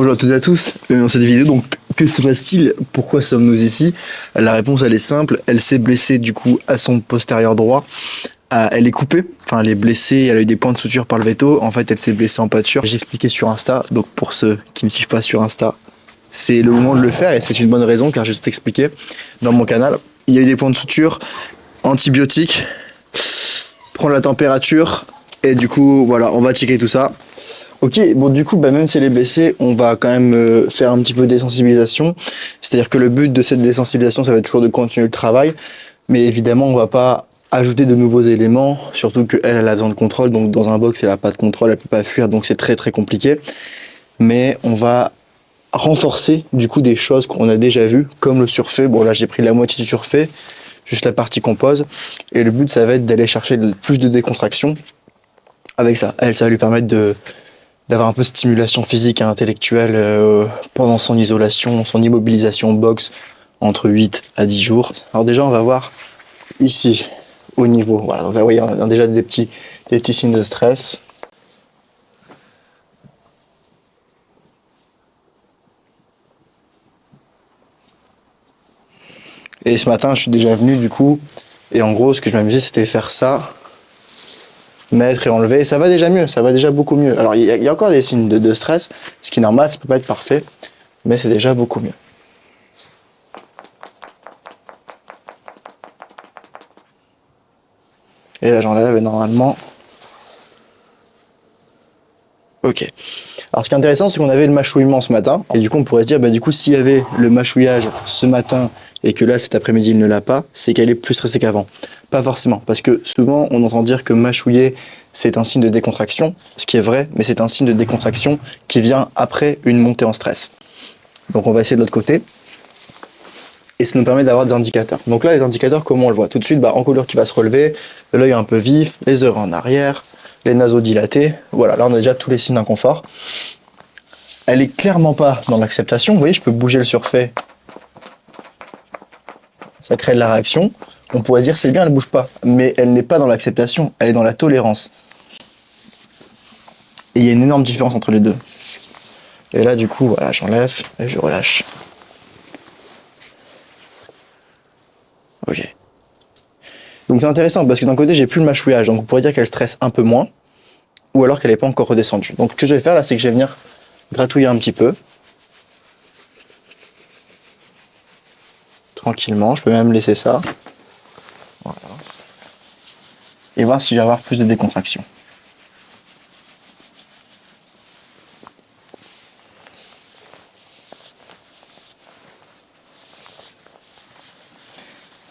Bonjour à toutes et à tous, dans cette vidéo donc que se passe-t-il? Pourquoi sommes-nous ici? La réponse elle est simple, elle s'est blessée du coup à son postérieur droit, elle est coupée, enfin elle est blessée, elle a eu des points de suture par le veto, en fait elle s'est blessée en pâture. J'ai expliqué sur Insta, donc pour ceux qui ne me suivent pas sur Insta, c'est le moment de le faire et c'est une bonne raison car j'ai tout expliqué dans mon canal. Il y a eu des points de suture, antibiotiques, prendre la température et du coup voilà on va checker tout ça. Ok, bon du coup, même si elle est blessée, on va quand même faire un petit peu de désensibilisation. C'est-à-dire que le but de cette désensibilisation, ça va être toujours de continuer le travail. Mais évidemment, on va pas ajouter de nouveaux éléments, surtout qu'elle, elle a besoin de contrôle. Donc dans un box, elle a pas de contrôle, elle peut pas fuir, donc c'est très très compliqué. Mais on va renforcer du coup des choses qu'on a déjà vues, comme le surfait. Bon là, j'ai pris la moitié du surfait, juste la partie qu'on pose. Et le but, ça va être d'aller chercher plus de décontraction avec ça. Elle, ça va lui permettre d'avoir un peu de stimulation physique et intellectuelle pendant son isolation, son immobilisation box entre 8 à 10 jours. Alors déjà, on va voir ici, au niveau. Voilà, donc là, vous voyez, on a déjà des petits signes de stress. Et ce matin, je suis déjà venu du coup, et en gros, ce que je m'amusais, c'était faire ça, mettre et enlever, et ça va déjà mieux, ça va déjà beaucoup mieux. Alors, il y a encore des signes de stress, ce qui est normal, ça peut pas être parfait, mais c'est déjà beaucoup mieux. Et là, j'enlève et normalement... Ok. Alors ce qui est intéressant, c'est qu'on avait le mâchouillement ce matin, et du coup on pourrait se dire, du coup s'il y avait le mâchouillage ce matin, et que là cet après-midi il ne l'a pas, c'est qu'elle est plus stressée qu'avant. Pas forcément, parce que souvent on entend dire que mâchouiller c'est un signe de décontraction, ce qui est vrai, mais c'est un signe de décontraction qui vient après une montée en stress. Donc on va essayer de l'autre côté, et ça nous permet d'avoir des indicateurs. Donc là les indicateurs, comment on le voit? Tout de suite, encolure qui va se relever, l'œil un peu vif, les oreilles en arrière, les naseaux dilatés, voilà, là on a déjà tous les signes d'inconfort. Elle est clairement pas dans l'acceptation, vous voyez, je peux bouger le surfait, ça crée de la réaction. On pourrait dire c'est bien, elle bouge pas, mais elle n'est pas dans l'acceptation, elle est dans la tolérance. Et il y a une énorme différence entre les deux. Et là du coup, voilà, j'enlève et je relâche. Ok. Donc c'est intéressant parce que d'un côté j'ai plus le mâchouillage, donc on pourrait dire qu'elle stresse un peu moins, ou alors qu'elle n'est pas encore redescendue. Donc ce que je vais faire là, c'est que je vais venir gratouiller un petit peu. Tranquillement, je peux même laisser ça. Voilà. Et voir si je vais avoir plus de décontraction.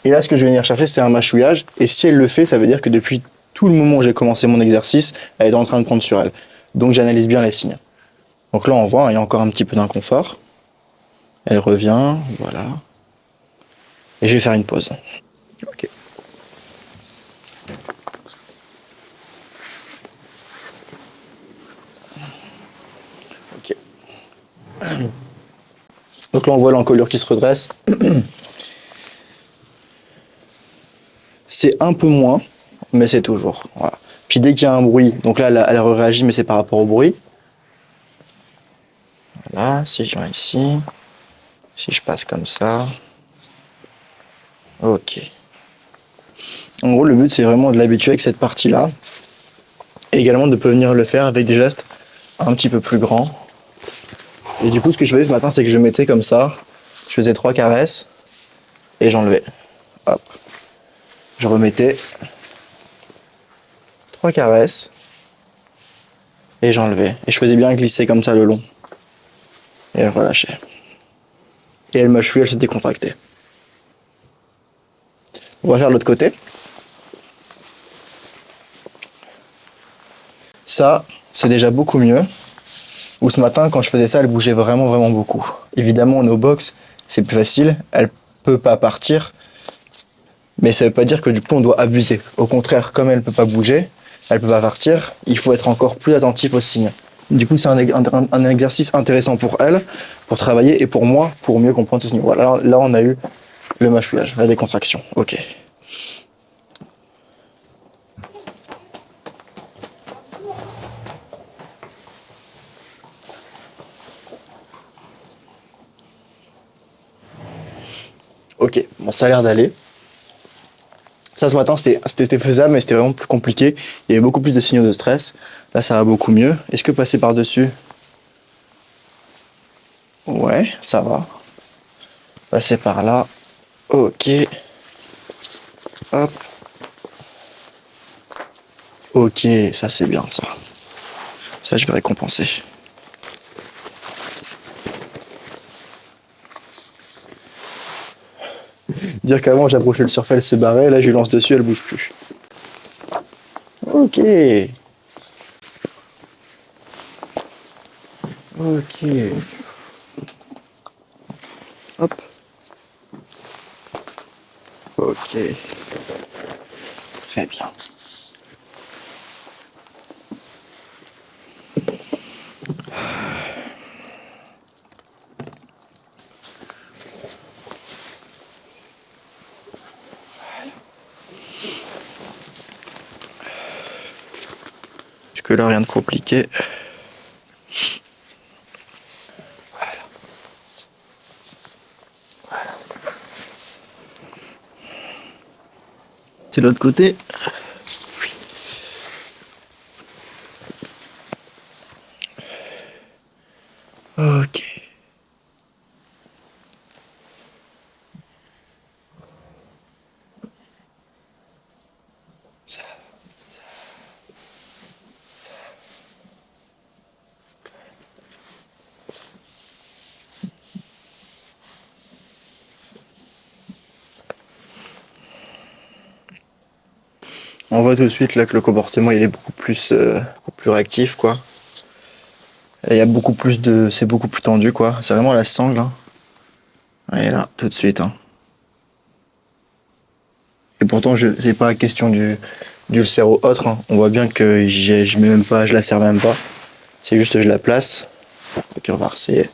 Et là, ce que je vais venir chercher, c'est un mâchouillage. Et si elle le fait, ça veut dire que depuis tout le moment où j'ai commencé mon exercice, elle est en train de prendre sur elle. Donc j'analyse bien les signes. Donc là, on voit, il y a encore un petit peu d'inconfort. Elle revient, voilà. Et je vais faire une pause. Ok. Ok. Donc là, on voit l'encolure qui se redresse. C'est un peu moins, mais c'est toujours. Voilà. Puis dès qu'il y a un bruit, donc là, elle réagit, mais c'est par rapport au bruit. Voilà, si je viens ici, si je passe comme ça. Ok. En gros, le but, c'est vraiment de l'habituer avec cette partie-là. Et également de venir le faire avec des gestes un petit peu plus grands. Et du coup, ce que je faisais ce matin, c'est que je mettais comme ça. Je faisais 3 caresses et j'enlevais. Hop. Je remettais 3 caresses et j'enlevais. Et je faisais bien glisser comme ça le long. Et elle relâchait. Et elle mâchouillait, elle se décontractait. On va faire l'autre côté. Ça, c'est déjà beaucoup mieux. Ou ce matin, quand je faisais ça, elle bougeait vraiment, vraiment beaucoup. Évidemment, nos box, c'est plus facile. Elle peut pas partir. Mais ça veut pas dire que du coup, on doit abuser. Au contraire, comme elle peut pas bouger, elle peut pas partir, il faut être encore plus attentif aux signes. Du coup, c'est un exercice intéressant pour elle, pour travailler, et pour moi, pour mieux comprendre ces signes. Voilà, là, on a eu le mâchouillage, la décontraction. Ok. Ok, bon, ça a l'air d'aller. Ça, ce matin, c'était faisable, mais c'était vraiment plus compliqué. Il y avait beaucoup plus de signaux de stress. Là, ça va beaucoup mieux. Est-ce que passer par-dessus? Ouais, ça va. Passer par là. Ok. Hop. Ok, ça c'est bien ça. Ça, je vais récompenser. Dire qu'avant j'approchais le surf, elle se barrait, là je lui lance dessus, elle bouge plus. Ok. Ok. Hop. Ok. Très bien. Jusque là rien de compliqué. C'est l'autre côté. Ok. On voit tout de suite là que le comportement il est beaucoup plus réactif quoi. Et il y a beaucoup plus de, c'est beaucoup plus tendu quoi. C'est vraiment la sangle. Hein. Et là, tout de suite. Hein. Et pourtant, c'est pas question d'ulcère ou autre. Hein. On voit bien que je mets même pas, je la serre même pas. C'est juste que je la place. Ok, on va essayer.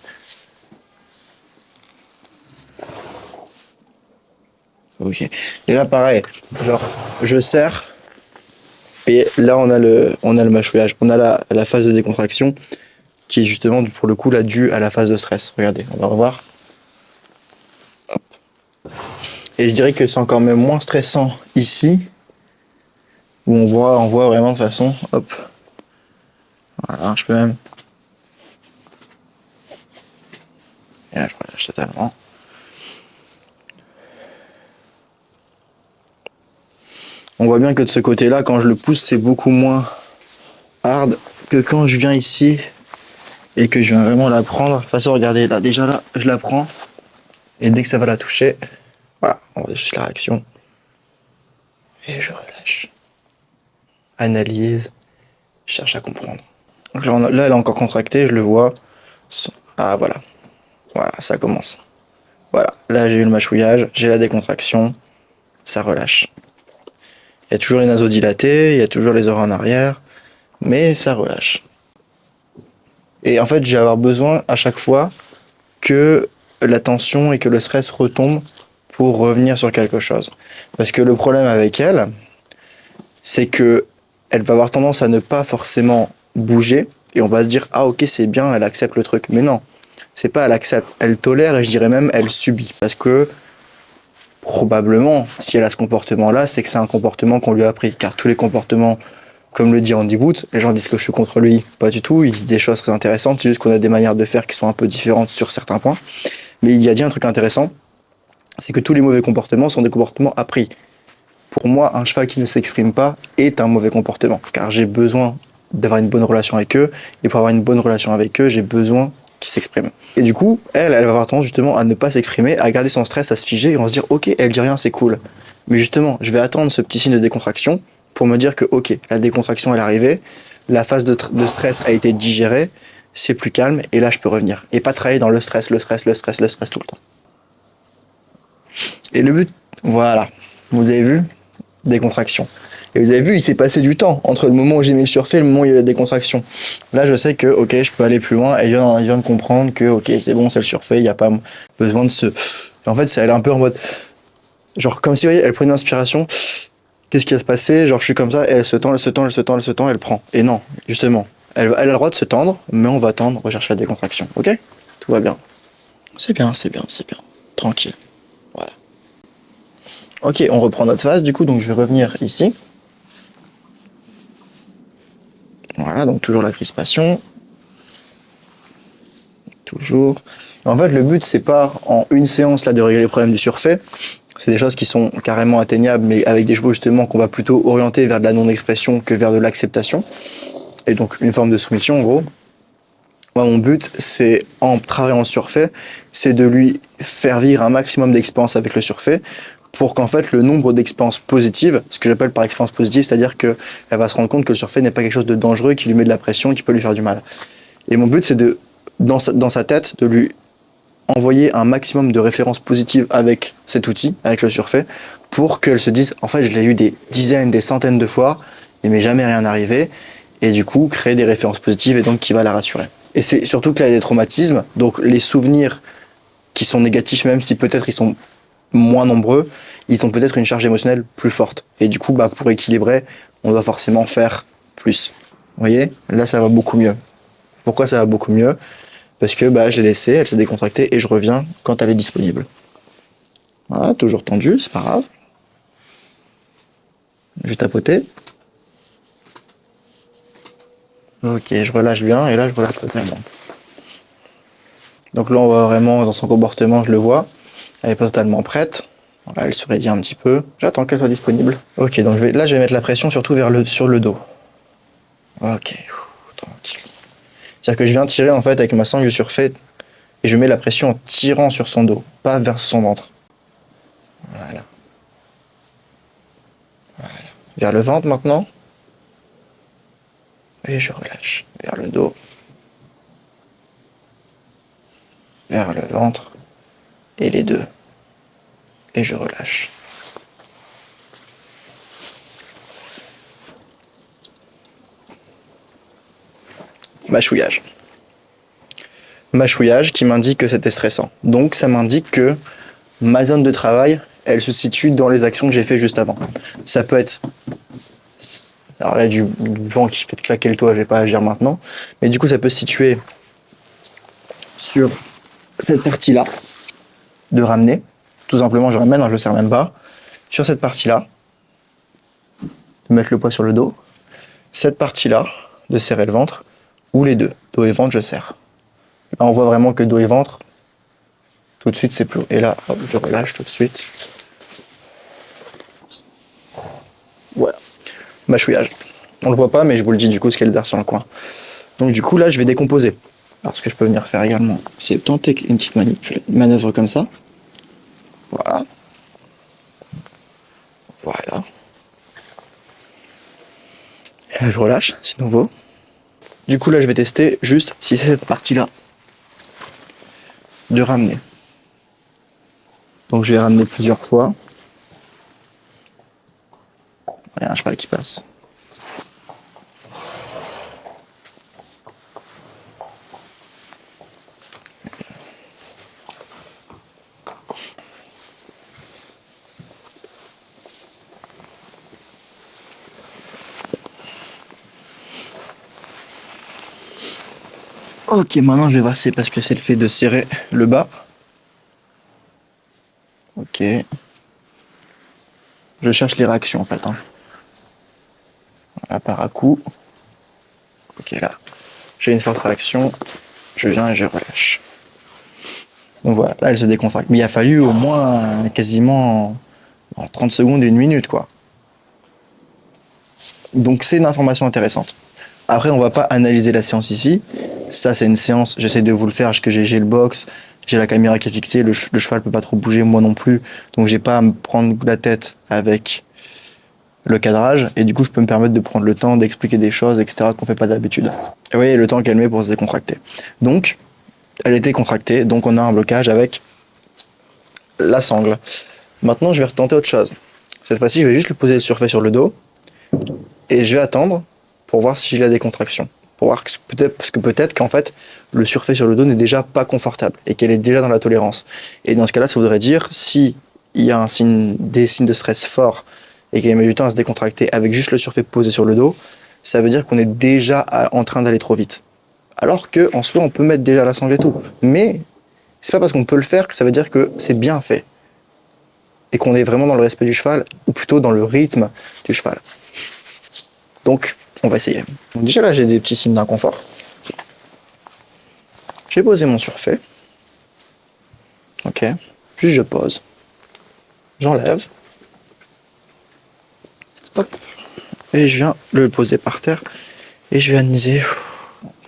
Ok. Et là, pareil. Genre, je serre. Et là, on a le mâchouillage. On a la phase de décontraction qui est justement, pour le coup, là, due à la phase de stress. Regardez, on va revoir. Hop. Et je dirais que c'est encore même moins stressant ici, où on voit vraiment de façon, hop. Voilà, je peux même. Et là, je relâche totalement. On voit bien que de ce côté-là, quand je le pousse, c'est beaucoup moins hard que quand je viens ici et que je viens vraiment la prendre. De toute façon, regardez, là, déjà là, je la prends. Et dès que ça va la toucher, voilà, on voit juste la réaction. Et je relâche. Analyse, cherche à comprendre. Donc là, elle est encore contractée, je le vois. Ah, voilà. Voilà, ça commence. Voilà, là, j'ai eu le mâchouillage, j'ai la décontraction, ça relâche. Il y a toujours les naseaux dilatés, il y a toujours les oreilles en arrière, mais ça relâche. Et en fait, je vais avoir besoin à chaque fois que la tension et que le stress retombent pour revenir sur quelque chose. Parce que le problème avec elle, c'est que elle va avoir tendance à ne pas forcément bouger et on va se dire ah ok c'est bien, elle accepte le truc. Mais non, c'est pas elle accepte, elle tolère et je dirais même elle subit parce que probablement si elle a ce comportement-là, c'est que c'est un comportement qu'on lui a appris. Car tous les comportements, comme le dit Andy Booth, les gens disent que je suis contre lui, pas du tout. Il dit des choses très intéressantes, c'est juste qu'on a des manières de faire qui sont un peu différentes sur certains points. Mais il y a dit un truc intéressant, c'est que tous les mauvais comportements sont des comportements appris. Pour moi, un cheval qui ne s'exprime pas est un mauvais comportement, car j'ai besoin d'avoir une bonne relation avec eux, et pour avoir une bonne relation avec eux, j'ai besoin qu'ils s'expriment. Et du coup, elle va avoir tendance justement à ne pas s'exprimer, à garder son stress, à se figer, et on se dire, ok, elle dit rien, c'est cool. Mais justement, je vais attendre ce petit signe de décontraction pour me dire que, ok, la décontraction est arrivée, la phase de stress a été digérée, c'est plus calme, et là je peux revenir. Et pas travailler dans le stress tout le temps. Et le but, voilà, vous avez vu, décontraction. Et vous avez vu, il s'est passé du temps entre le moment où j'ai mis le surfait et le moment où il y a eu la décontraction. Là, je sais que, ok, je peux aller plus loin et il vient de comprendre que, ok, c'est bon, c'est le surfait, il n'y a pas besoin de se. En fait, elle est un peu en mode. Genre, comme si, vous voyez, elle prenait une inspiration. Qu'est-ce qui va se passer? Genre, je suis comme ça et elle se tend, elle prend. Et non, justement, elle a le droit de se tendre, mais on va tendre, rechercher la décontraction. Ok? Tout va bien. C'est bien. Tranquille. Voilà. Ok, on reprend notre phase du coup, donc je vais revenir ici. Voilà, donc toujours la crispation. Toujours. En fait, le but, c'est pas en une séance là de régler les problèmes du surfait. C'est des choses qui sont carrément atteignables, mais avec des chevaux justement qu'on va plutôt orienter vers de la non-expression que vers de l'acceptation. Et donc une forme de soumission en gros. Moi, mon but, c'est en travaillant le surfait, c'est de lui faire vivre un maximum d'expériences avec le surfait pour qu'en fait le nombre d'expériences positives, ce que j'appelle par expérience positive, c'est-à-dire qu'elle va se rendre compte que le surfait n'est pas quelque chose de dangereux, qui lui met de la pression, qui peut lui faire du mal. Et mon but, c'est de, dans sa tête, de lui envoyer un maximum de références positives avec cet outil, avec le surfait, pour qu'elle se dise, en fait, je l'ai eu des dizaines, des centaines de fois, il m'est jamais rien arrivé, et du coup, créer des références positives et donc qui va la rassurer. Et c'est surtout que là, il y a des traumatismes, donc les souvenirs qui sont négatifs, même si peut-être ils sont moins nombreux, ils ont peut-être une charge émotionnelle plus forte. Et du coup, bah, pour équilibrer, on doit forcément faire plus. Vous voyez, là, ça va beaucoup mieux. Pourquoi ça va beaucoup mieux? Parce que bah, je l'ai laissée, elle s'est décontractée et je reviens quand elle est disponible. Voilà, toujours tendu, c'est pas grave. Je vais tapoter. Ok, je relâche bien et là je relâche totalement. Donc là on voit vraiment dans son comportement, je le vois. Elle est pas totalement prête. Voilà, elle se raidit un petit peu. J'attends qu'elle soit disponible. Ok, donc là je vais mettre la pression surtout sur le dos. Ok, tranquille. C'est-à-dire que je viens tirer en fait avec ma sangle sur surfait et je mets la pression en tirant sur son dos, pas vers son ventre. Voilà. Vers le ventre maintenant. Et je relâche. Vers le dos. Vers le ventre. Et les deux. Et je relâche. Mâchouillage. Mâchouillage qui m'indique que c'était stressant. Donc ça m'indique que ma zone de travail, elle se situe dans les actions que j'ai fait juste avant. Ça peut être... Alors là, du vent qui fait claquer le toit, je vais pas agir maintenant. Mais du coup, ça peut se situer sur cette partie-là, de ramener. Tout simplement, je ramène, je ne serre même pas. Sur cette partie-là, de mettre le poids sur le dos. Cette partie-là, de serrer le ventre. Ou les deux, dos et ventre, je serre. Là, on voit vraiment que dos et ventre, tout de suite, c'est plus haut. Et là, hop, je relâche tout de suite. Voilà. Mâchouillage. On le voit pas, mais je vous le dis du coup, ce qu'elle verse sur le coin. Donc du coup, là, je vais décomposer. Alors, ce que je peux venir faire également, c'est tenter une petite manœuvre comme ça. Voilà. Voilà. Et là, je relâche, c'est nouveau. Du coup, là, je vais tester juste si c'est cette partie-là de ramener. Donc, je vais ramener plusieurs fois. Il y a un cheval qui passe. Ok, maintenant je vais voir si c'est parce que c'est le fait de serrer le bas. Ok. Je cherche les réactions en fait. Voilà, par à coup. Ok, là. J'ai une forte réaction. Je viens et je relâche. Donc voilà, là elle se décontracte. Mais il a fallu au moins quasiment en 30 secondes, une minute quoi. Donc c'est une information intéressante. Après, on va pas analyser la séance ici. Ça, c'est une séance, j'essaie de vous le faire parce que j'ai le box, j'ai la caméra qui est fixée, le cheval peut pas trop bouger, moi non plus. Donc j'ai pas à me prendre la tête avec le cadrage. Et du coup, je peux me permettre de prendre le temps d'expliquer des choses, etc., qu'on fait pas d'habitude. Et vous voyez le temps qu'elle met pour se décontracter. Donc, elle était contractée, donc on a un blocage avec la sangle. Maintenant, je vais retenter autre chose. Cette fois-ci, je vais juste lui poser le surfait sur le dos et je vais attendre pour voir si j'ai la décontraction. Pour voir parce que peut-être qu'en fait, le surfait sur le dos n'est déjà pas confortable et qu'elle est déjà dans la tolérance. Et dans ce cas-là, ça voudrait dire si il y a des signes de stress forts et qu'elle met du temps à se décontracter avec juste le surfait posé sur le dos, ça veut dire qu'on est déjà en train d'aller trop vite. Alors que en soi, on peut mettre déjà la sangle et tout. Mais c'est pas parce qu'on peut le faire que ça veut dire que c'est bien fait. et qu'on est vraiment dans le respect du cheval, ou plutôt dans le rythme du cheval. Donc, on va essayer. Donc déjà là, j'ai des petits signes d'inconfort. J'ai posé mon surfait. Ok. Puis je pose. J'enlève. Hop. Et je viens le poser par terre. Et je vais analyser.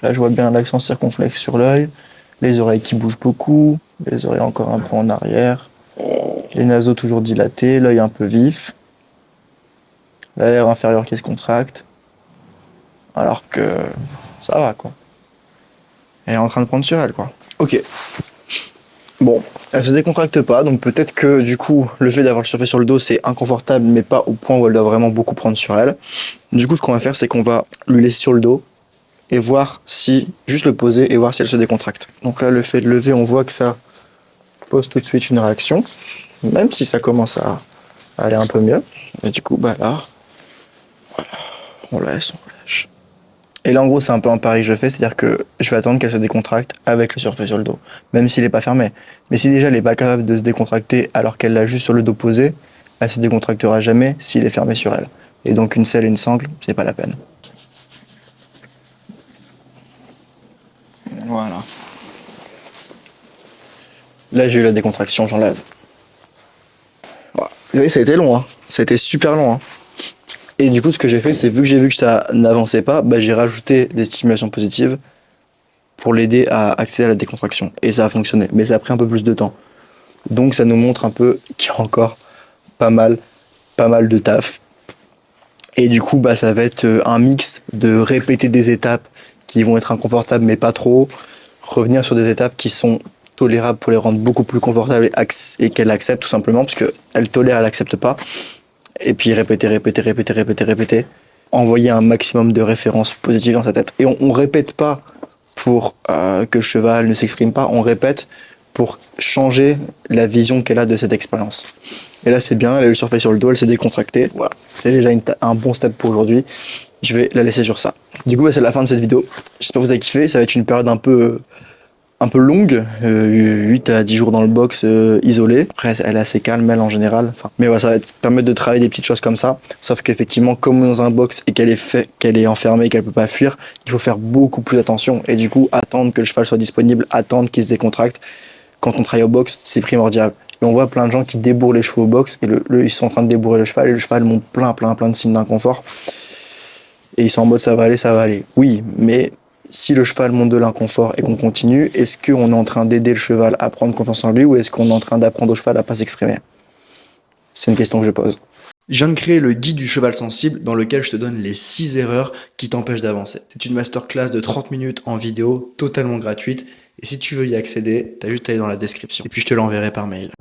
Là, je vois bien l'accent circonflexe sur l'œil. Les oreilles qui bougent beaucoup. Les oreilles encore un peu en arrière. Les naseaux toujours dilatés. L'œil un peu vif. L'air inférieur qui se contracte. Alors que ça va, quoi. Elle est en train de prendre sur elle, quoi. Ok. Bon, elle se décontracte pas, donc peut-être que du coup, le fait d'avoir le surfait sur le dos, c'est inconfortable, mais pas au point où elle doit vraiment beaucoup prendre sur elle. Du coup, ce qu'on va faire, c'est qu'on va lui laisser sur le dos et voir si, juste le poser et voir si elle se décontracte. Donc là, le fait de lever, on voit que ça pose tout de suite une réaction, même si ça commence à aller un peu mieux. Et du coup, bah là, voilà, on lâche. Et là, en gros, c'est un peu un pari que je fais, c'est-à-dire que je vais attendre qu'elle se décontracte avec le surfait sur le dos, même s'il n'est pas fermé. Mais si déjà elle n'est pas capable de se décontracter alors qu'elle l'a juste sur le dos posé, elle se décontractera jamais s'il est fermé sur elle. Et donc une selle et une sangle, c'est pas la peine. Voilà. Là, j'ai eu la décontraction, j'enlève. Voilà. Vous voyez, ça a été long, hein. Ça a été super long, hein. Et du coup, ce que j'ai fait, c'est vu que ça n'avançait pas, bah, j'ai rajouté des stimulations positives pour l'aider à accéder à la décontraction. Et ça a fonctionné, mais ça a pris un peu plus de temps. Donc ça nous montre un peu qu'il y a encore pas mal de taf. Et du coup, bah, ça va être un mix de répéter des étapes qui vont être inconfortables, mais pas trop. Revenir sur des étapes qui sont tolérables pour les rendre beaucoup plus confortables et qu'elle accepte tout simplement, parce qu'elle tolère, elle accepte pas. Et puis répéter. Envoyer un maximum de références positives dans sa tête. Et on répète pas pour que le cheval ne s'exprime pas, on répète pour changer la vision qu'elle a de cette expérience. Et là, c'est bien, elle a eu le surfait sur le dos, elle s'est décontractée. Voilà, c'est déjà un bon step pour aujourd'hui. Je vais la laisser sur ça. Du coup, bah, c'est la fin de cette vidéo. J'espère que vous avez kiffé. Ça va être une période un peu longue, 8 à 10 jours dans le box isolé. Après, elle est assez calme, elle, en général. Enfin, mais ouais, ça va permettre de travailler des petites choses comme ça. Sauf qu'effectivement, comme dans un box et qu'elle est enfermée, qu'elle peut pas fuir, il faut faire beaucoup plus attention. Et du coup, attendre que le cheval soit disponible, attendre qu'il se décontracte. Quand on travaille au box, c'est primordial. Et on voit plein de gens qui débourrent les chevaux au box et ils sont en train de débourrer le cheval et le cheval montre plein de signes d'inconfort. Et ils sont en mode ça va aller. Oui, mais si le cheval montre de l'inconfort et qu'on continue, est-ce qu'on est en train d'aider le cheval à prendre confiance en lui ou est-ce qu'on est en train d'apprendre au cheval à pas s'exprimer? C'est une question que je pose. Je viens de créer le guide du cheval sensible dans lequel je te donne les 6 erreurs qui t'empêchent d'avancer. C'est une masterclass de 30 minutes en vidéo, totalement gratuite. Et si tu veux y accéder, t'as juste à aller dans la description. Et puis je te l'enverrai par mail.